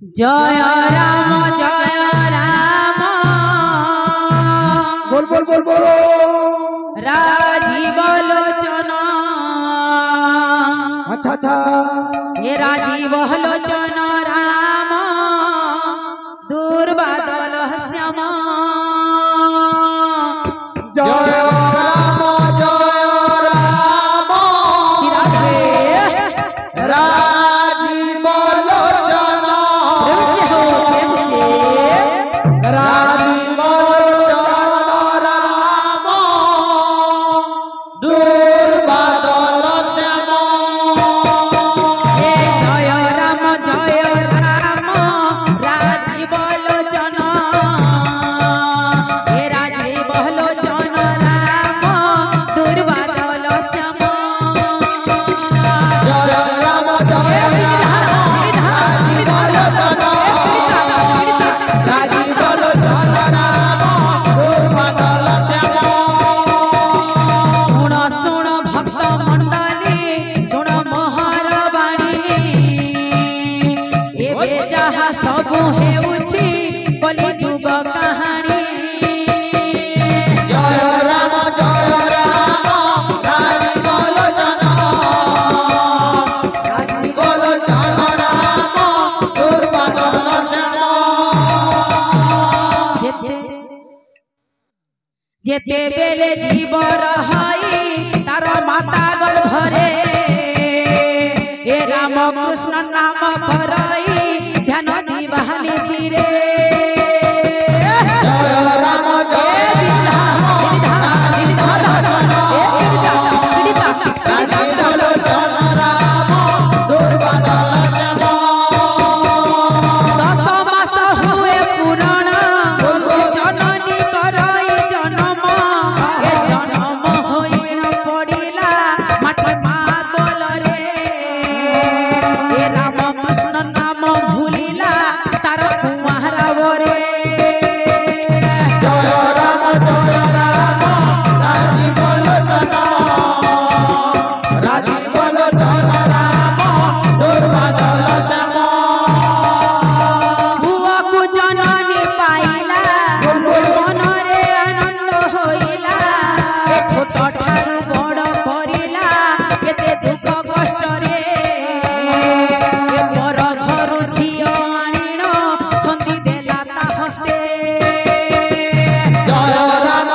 जय राम बोल बोल बोल बोल राजीव लोचन। अच्छा अच्छा हे राजीव लोचन राम दुर्बादल श्याम। जय राम राजीव लोचन। प्रेम से हो प्रेम से राजीव लोचन राम दुर्बादल श्याम। हे जय राम राजीव लोचन। हे राजीव लोचन राम दुर्बादल श्याम। जय राम राजीव लोचन राम दुर्बादल श्याम। सुण सुण भक्त मंडली सुण मोहर बाणी एबे जहा सबु हेउछि कलि जुग कहानी। जय राम राजीव लोचन राम दुर्बादल श्याम। जेते बेले जीव रहाई तार माता गर्भरे हे राम कृष्ण नाम भराई ध्यान दीवानी सिरे। जय राम राजीव लोचन राम दुर्बादल श्याम। 10 मास हुए पुराण जननी कराई जन्म ए जन्म होइण पड़िला माटी पागल रे। हे राम कृष्ण नाम भूलिला तार कुमारा रे। जय राम राजीव लोचन राम दुर्बादल श्याम। बुआ को जननी पाइला मनरे आनंद होइला ए छोट ठारू बड़ करिला केते दुख कष्ट रे। ए पर घरु झियो आनिण छंदी देला ता हस्ते। जय राम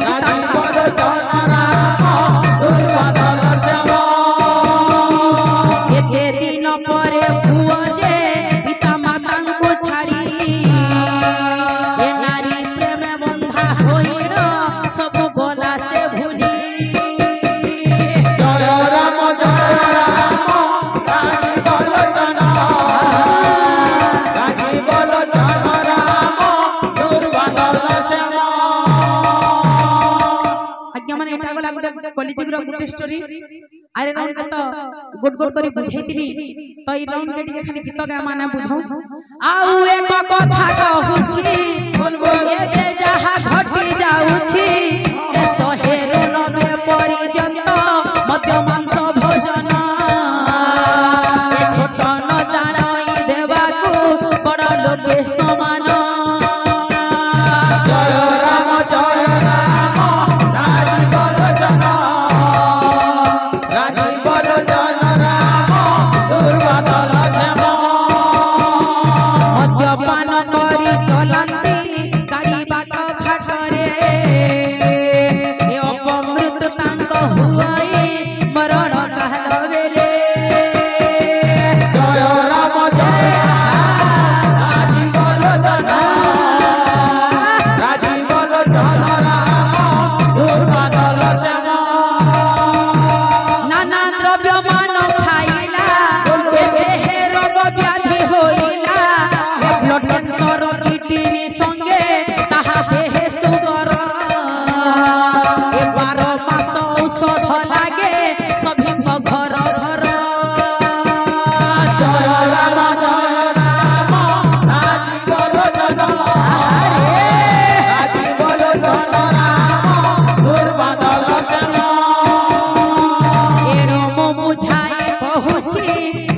राजीव लोचन राम दुर्बादल श्याम। एते दिन परे पुआ जे पिता माता को छाड़ी ए नारी प्रेम बंधा होइण सब बोला से भूली। जय राम राजीव लोचन राम दुर्बादल श्याम। आज्ञा माने एटा गला गुटे कलिजुग रो गुटे स्टोरी। अरे राउंड के तो गुड गुड करी बुझाइतिली तो ई राउंड के ଟିକେ खाली गीत गा माने बुझौ। आउ एक कथा कहूछि एते जहा घटी जाउछि ए सहेरु नबे परिजंत मध्य मांस भोजन ए छोट न जाणई देवाकू बड़ लोके समान। जय राम राजीव लोचन राम दुर्बादल श्याम। मद्यपान करी चलती गाड़ी बाट घाटरे ए अपमृत तांक हुआई मरण काल बेले। जय राम राजीव लोचन राम दुर्बादल श्याम। नाना द्रव्य मान ବୁଝାଏ କହୁଛି